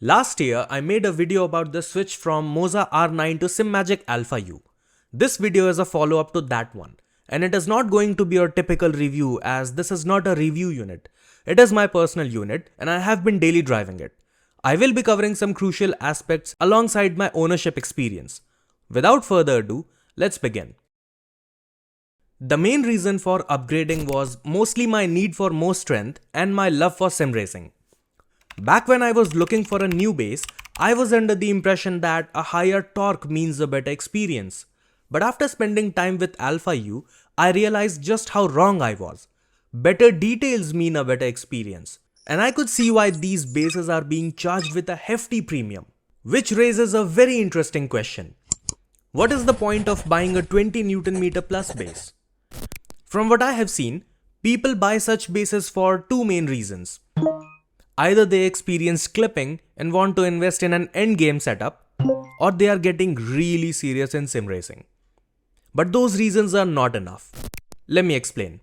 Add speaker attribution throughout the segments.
Speaker 1: Last year, I made a video about the switch from Moza R9 to SIMAGIC Alpha U. This video is a follow-up to that one, and it is not going to be your typical review as this is not a review unit. It is my personal unit and I have been daily driving it. I will be covering some crucial aspects alongside my ownership experience. Without further ado, let's begin. The main reason for upgrading was mostly my need for more strength and my love for sim racing. Back when I was looking for a new base, I was under the impression that a higher torque means a better experience. But after spending time with Alpha U, I realized just how wrong I was. Better details mean a better experience. And I could see why these bases are being charged with a hefty premium. Which raises a very interesting question. What is the point of buying a 20 Nm plus base? From what I have seen, people buy such bases for two main reasons. Either they experience clipping and want to invest in an endgame setup, or they are getting really serious in sim racing. But those reasons are not enough. Let me explain.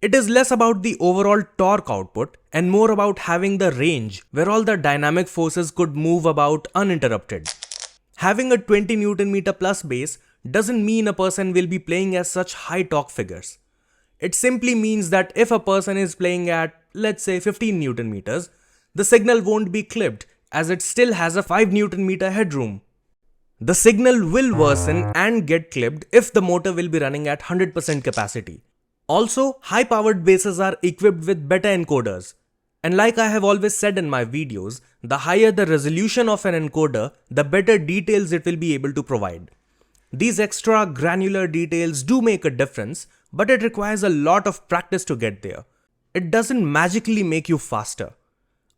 Speaker 1: It is less about the overall torque output and more about having the range where all the dynamic forces could move about uninterrupted. Having a 20 Nm plus base doesn't mean a person will be playing at such high torque figures. It simply means that if a person is playing at, let's say, 15 Nm, the signal won't be clipped as it still has a 5 Nm headroom. The signal will worsen and get clipped if the motor will be running at 100% capacity. Also, high-powered bases are equipped with better encoders. And like I have always said in my videos, the higher the resolution of an encoder, the better details it will be able to provide. These extra granular details do make a difference, but it requires a lot of practice to get there. It doesn't magically make you faster.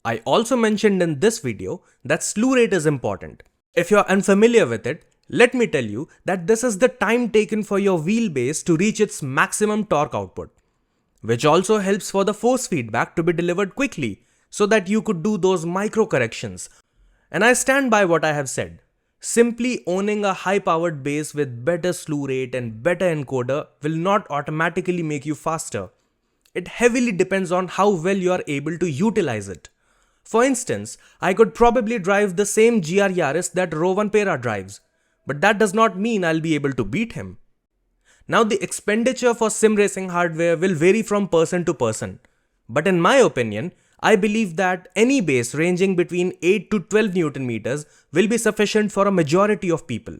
Speaker 1: I also mentioned in this video that slew rate is important. If you are unfamiliar with it, let me tell you that this is the time taken for your wheelbase to reach its maximum torque output, which also helps for the force feedback to be delivered quickly so that you could do those micro corrections. And I stand by what I have said. Simply owning a high-powered base with better slew rate and better encoder will not automatically make you faster. It heavily depends on how well you are able to utilize it. For instance, I could probably drive the same GR Yaris that Rowan Pera drives, but that does not mean I'll be able to beat him. Now the expenditure for sim racing hardware will vary from person to person, but in my opinion, I believe that any base ranging between 8 to 12 Nm will be sufficient for a majority of people.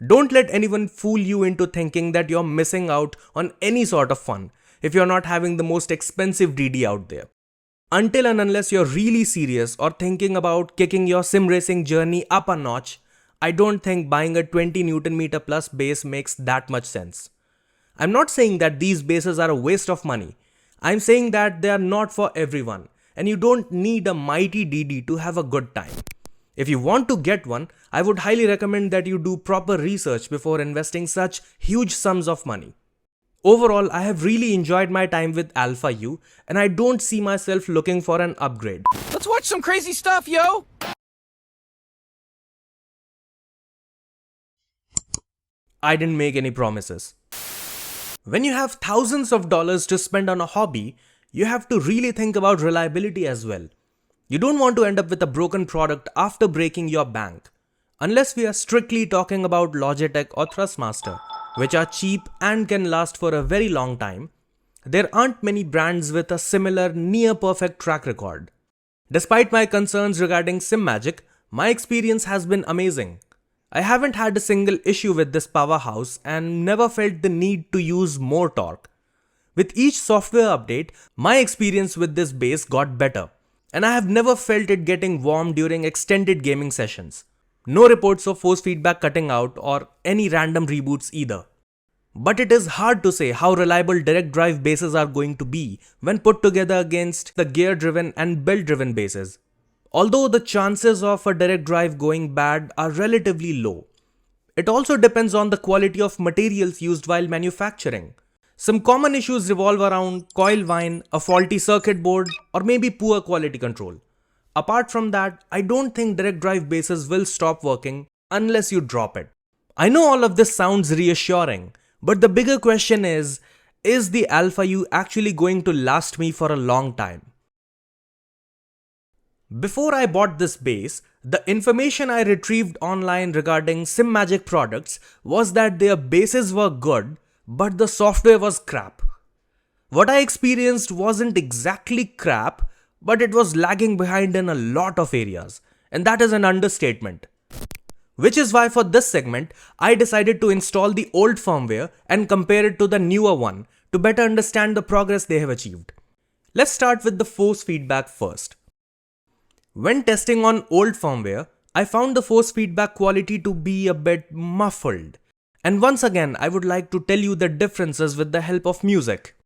Speaker 1: Don't let anyone fool you into thinking that you're missing out on any sort of fun if you're not having the most expensive DD out there. Until and unless you're really serious or thinking about kicking your sim racing journey up a notch, I don't think buying a 20 Nm plus base makes that much sense. I'm not saying that these bases are a waste of money. I'm saying that they are not for everyone and you don't need a mighty DD to have a good time. If you want to get one, I would highly recommend that you do proper research before investing such huge sums of money. Overall, I have really enjoyed my time with Alpha U and I don't see myself looking for an upgrade.
Speaker 2: Let's watch some crazy stuff, yo!
Speaker 1: I didn't make any promises. When you have thousands of dollars to spend on a hobby, you have to really think about reliability as well. You don't want to end up with a broken product after breaking your bank. Unless we are strictly talking about Logitech or Thrustmaster, which are cheap and can last for a very long time, there aren't many brands with a similar near-perfect track record. Despite my concerns regarding SIMAGIC, my experience has been amazing. I haven't had a single issue with this powerhouse and never felt the need to use more torque. With each software update, my experience with this base got better, and I have never felt it getting warm during extended gaming sessions. No reports of force feedback cutting out or any random reboots either. But it is hard to say how reliable direct drive bases are going to be when put together against the gear-driven and belt-driven bases. Although the chances of a direct drive going bad are relatively low. It also depends on the quality of materials used while manufacturing. Some common issues revolve around coil whine, a faulty circuit board, or maybe poor quality control. Apart from that, I don't think direct drive bases will stop working unless you drop it. I know all of this sounds reassuring, but the bigger question is the Alpha U actually going to last me for a long time? Before I bought this base, the information I retrieved online regarding SIMAGIC products was that their bases were good, but the software was crap. What I experienced wasn't exactly crap, but it was lagging behind in a lot of areas, and that is an understatement. Which is why for this segment, I decided to install the old firmware and compare it to the newer one to better understand the progress they have achieved. Let's start with the force feedback first. When testing on old firmware, I found the force feedback quality to be a bit muffled. And once again, I would like to tell you the differences with the help of music.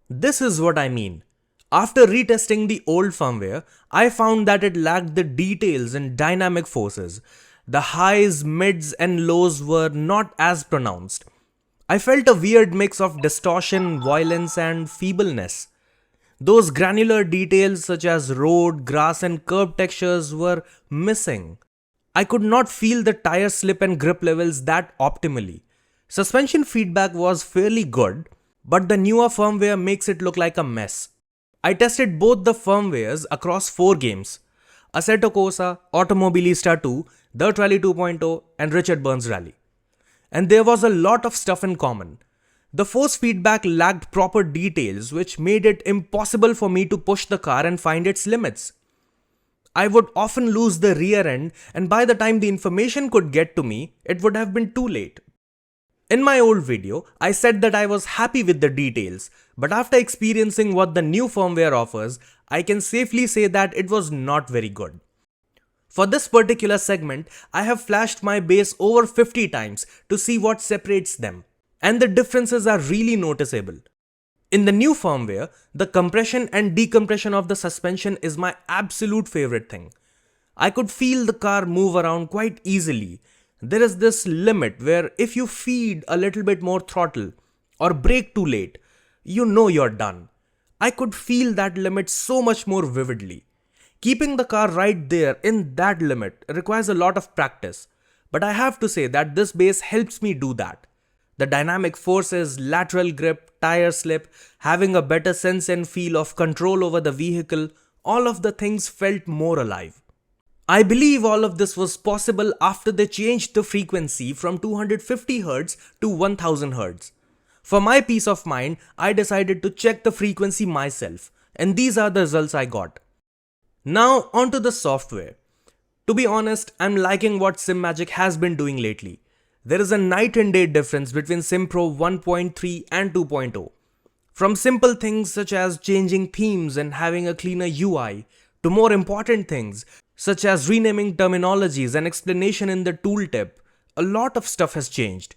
Speaker 1: This is what I mean. After retesting the old firmware, I found that it lacked the details in dynamic forces. The highs, mids and lows were not as pronounced. I felt a weird mix of distortion, violence and feebleness. Those granular details such as road, grass and curb textures were missing. I could not feel the tire slip and grip levels that optimally. Suspension feedback was fairly good, but the newer firmware makes it look like a mess. I tested both the firmwares across 4 games: Assetto Corsa, Automobilista 2, Dirt Rally 2.0 and Richard Burns Rally. And there was a lot of stuff in common. The force feedback lacked proper details, which made it impossible for me to push the car and find its limits. I would often lose the rear end, and by the time the information could get to me, it would have been too late. In my old video, I said that I was happy with the details, but after experiencing what the new firmware offers, I can safely say that it was not very good. For this particular segment, I have flashed my base over 50 times to see what separates them, and the differences are really noticeable. In the new firmware, the compression and decompression of the suspension is my absolute favorite thing. I could feel the car move around quite easily. There is this limit where if you feed a little bit more throttle or brake too late, you know you're done. I could feel that limit so much more vividly. Keeping the car right there in that limit requires a lot of practice, but I have to say that this base helps me do that. The dynamic forces, lateral grip, tire slip, having a better sense and feel of control over the vehicle, all of the things felt more alive. I believe all of this was possible after they changed the frequency from 250Hz to 1000Hz. For my peace of mind, I decided to check the frequency myself, and these are the results I got. Now onto the software. To be honest, I'm liking what SIMAGIC has been doing lately. There is a night and day difference between SimPro 1.3 and 2.0. From simple things such as changing themes and having a cleaner UI, to more important things such as renaming terminologies and explanation in the tooltip, a lot of stuff has changed.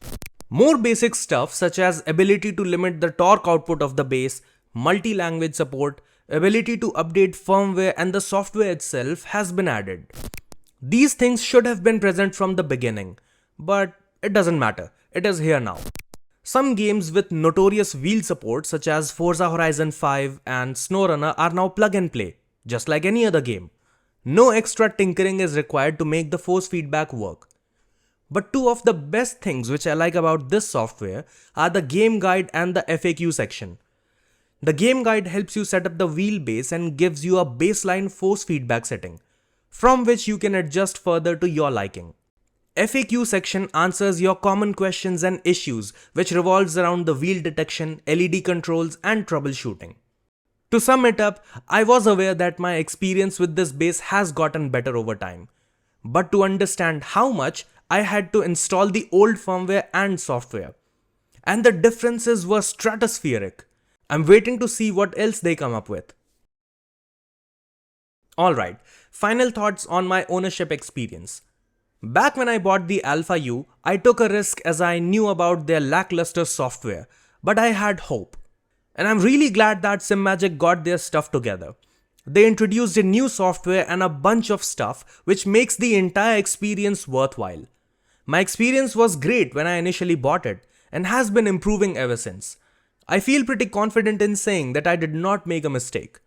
Speaker 1: More basic stuff such as ability to limit the torque output of the base, multi-language support, ability to update firmware and the software itself has been added. These things should have been present from the beginning, but it doesn't matter, it is here now. Some games with notorious wheel support such as Forza Horizon 5 and SnowRunner are now plug and play, just like any other game. No extra tinkering is required to make the force feedback work. But two of the best things which I like about this software are the game guide and the FAQ section. The game guide helps you set up the wheelbase and gives you a baseline force feedback setting, from which you can adjust further to your liking. FAQ section answers your common questions and issues, which revolves around the wheel detection, LED controls and troubleshooting. To sum it up, I was aware that my experience with this base has gotten better over time. But to understand how much, I had to install the old firmware and software. And the differences were stratospheric. I'm waiting to see what else they come up with. Alright, final thoughts on my ownership experience. Back when I bought the Alpha U, I took a risk as I knew about their lackluster software, but I had hope. And I'm really glad that SIMAGIC got their stuff together. They introduced a new software and a bunch of stuff which makes the entire experience worthwhile. My experience was great when I initially bought it and has been improving ever since. I feel pretty confident in saying that I did not make a mistake.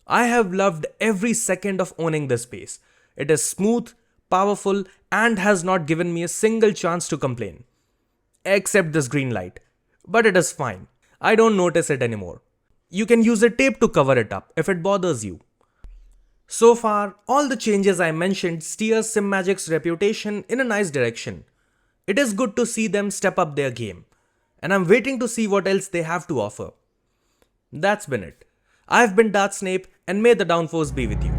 Speaker 1: I have loved every second of owning this space. It is smooth, powerful, and has not given me a single chance to complain. Except this green light. But it is fine. I don't notice it anymore. You can use a tape to cover it up if it bothers you. So far, all the changes I mentioned steer SIMAGIC's reputation in a nice direction. It is good to see them step up their game, and I'm waiting to see what else they have to offer. That's been it. I've been Darth Snape, and may the downforce be with you.